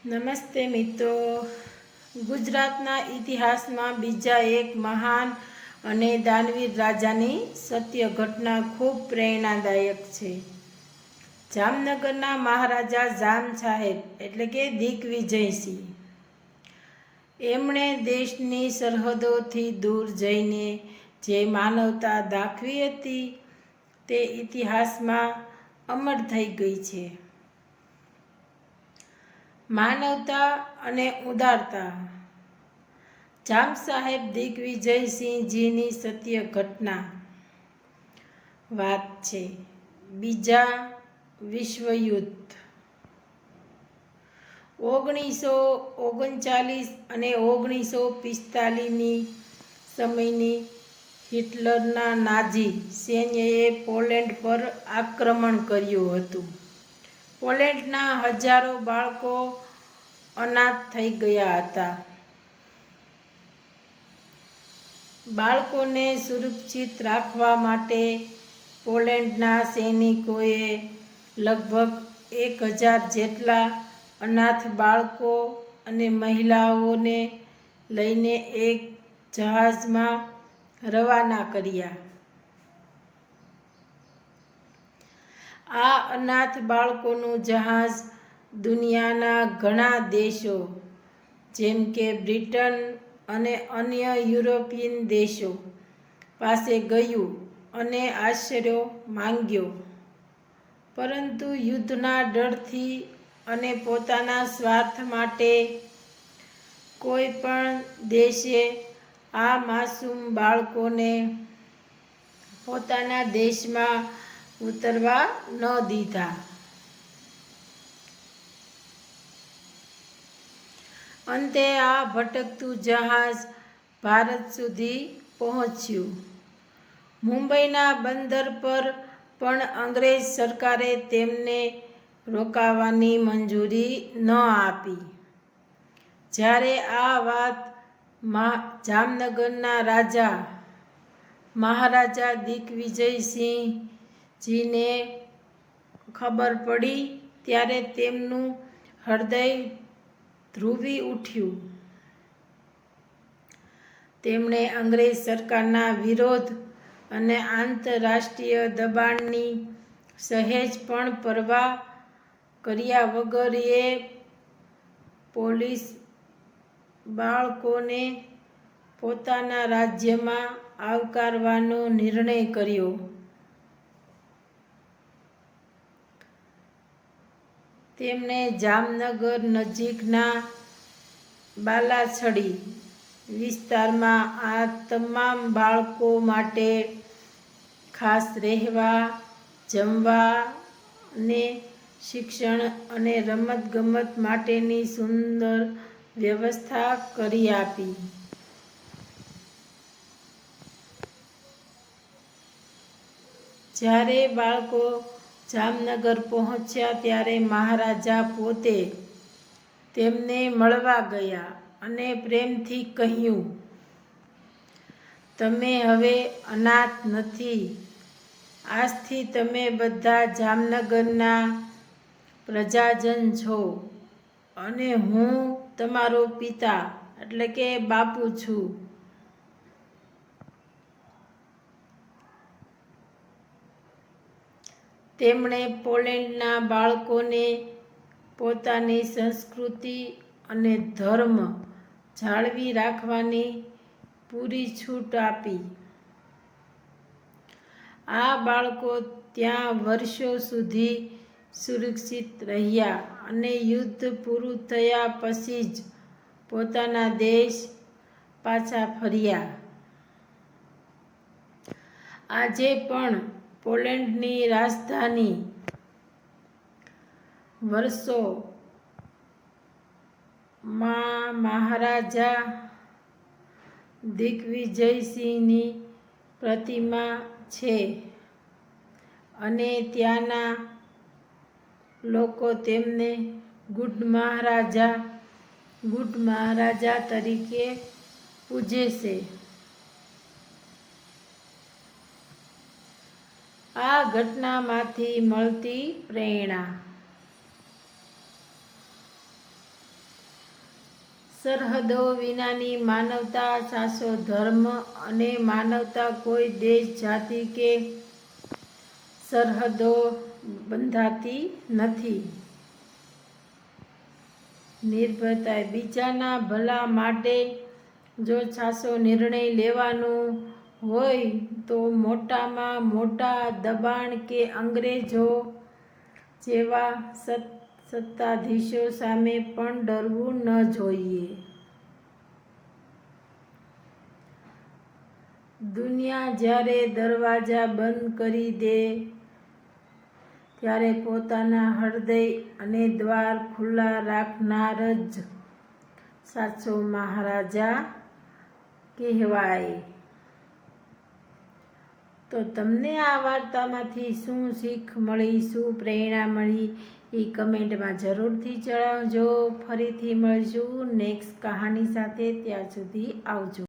નમસ્તે મિત્રો. ગુજરાતના ઇતિહાસમાં બીજા એક મહાન અને દાનવીર રાજાની સત્ય ઘટના ખૂબ પ્રેરણાદાયક છે. જામનગરના મહારાજા જામ સાહેબ એટલે કે દિગ્વિજયસિંહ. એમણે દેશની સરહદોથી દૂર જઈને જે માનવતા દાખવી હતી તે ઇતિહાસમાં અમર થઈ ગઈ છે. માનવતા અને ઉદારતા. જામ સાહેબ દિગ્વિજયસિંહજીની સત્ય ઘટના વાત છે. બીજા વિશ્વયુદ્ધ 1939 અને 1945ની સમયની હિટલરના નાઝી સૈન્યએ પોલેન્ડ પર આક્રમણ કર્યું હતું. પોલેન્ડના હજારો બાળકો અનાથ થઈ ગયા હતા. બાળકોને સુરક્ષિત રાખવા માટે પોલેન્ડના સૈનિકોએ લગભગ 1000 જેટલા અનાથ બાળકો અને મહિલાઓને લઈને એક જહાજમાં રવાના કર્યા. આ અનાથ બાળકોનું જહાજ દુનિયાના ઘણા દેશો જેમ કે બ્રિટન અને અન્ય યુરોપિયન દેશો પાસે ગયું અને આશરો માંગ્યો, પરંતુ યુદ્ધના ડરથી અને પોતાના સ્વાર્થ માટે કોઈ પણ દેશે આ માસૂમ બાળકોને પોતાના દેશમાં ઉતરવા ન દીધા. અંતે આ ભટકતું જહાજ ભારત સુધી પહોંચ્યું. મુંબઈના બંદર પર પણ અંગ્રેજ સરકારે તેમને રોકાવાની મંજૂરી ન આપી. જ્યારે આ વાત જામનગરના રાજા મહારાજા દિગ્વિજયસિંહજીને ખબર પડી ત્યારે તેમનું હૃદય ધ્રુવી ઉઠ્યું. તેમણે અંગ્રેજ સરકારના વિરોધ અને આંતરરાષ્ટ્રીય દબાણની સહેજ પણ પરવા કર્યા વગર એ પોલિશ બાળકોને પોતાના રાજ્યમાં આવકારવાનો નિર્ણય કર્યો. તેમણે જામનગર નજીકના બાલાછડી વિસ્તારમાં આ તમામ બાળકો માટે ખાસ રહેવા, જમવા અને શિક્ષણ અને રમતગમત માટેની સુંદર વ્યવસ્થા કરી આપી. જ્યારે બાળકો જામનગર પહોંચ્યા ત્યારે મહારાજા પોતે તેમને મળવા ગયા અને પ્રેમથી કહ્યું, "તમે હવે અનાથ નથી. આજથી તમે બધા જામનગરના પ્રજાજન છો અને હું તમારો પિતા એટલે કે બાપુ છું." તેમણે પોલેન્ડના બાળકોને પોતાની સંસ્કૃતિ અને ધર્મ જાળવી રાખવાની પૂરી છૂટ આપી. આ બાળકો ત્યાં વર્ષો સુધી સુરક્ષિત રહ્યા અને યુદ્ધ પૂરું થયા પછી જ પોતાના દેશ પાછા ફર્યા. આજે પણ પોલેન્ડની રાજધાની વોર્સોમાં મહારાજા દિગ્વિજયસિંહની પ્રતિમા છે અને ત્યાંના લોકો તેમને ગુડ મહારાજા તરીકે પૂજે છે. આ ઘટનામાંથી મળતી પ્રેરણા. સરહદો વિનાની માનવતા, સાચો ધર્મ અને માનવતા કોઈ દેશ, જાતિ કે સરહદો બંધાતી નથી. નિર્ભયતા, બીજાના ભલા માટે જો સાચો નિર્ણય લેવાનો હોય તો મોટામાં મોટા દબાણ કે અંગ્રેજો જેવા સત્તાધીશો સામે પણ ડરવું ન જોઈએ. દુનિયા જ્યારે દરવાજા બંધ કરી દે ત્યારે પોતાના હૃદય અને દ્વાર ખુલ્લા રાખનાર જ સાચો મહારાજા કહેવાય. તો તમને આ વાર્તામાંથી શું શીખ મળી, શું પ્રેરણા મળી એ કમેન્ટમાં જરૂરથી જણાવજો. ફરીથી મળીશું નેક્સ્ટ કહાની સાથે. ત્યાં સુધી આવજો.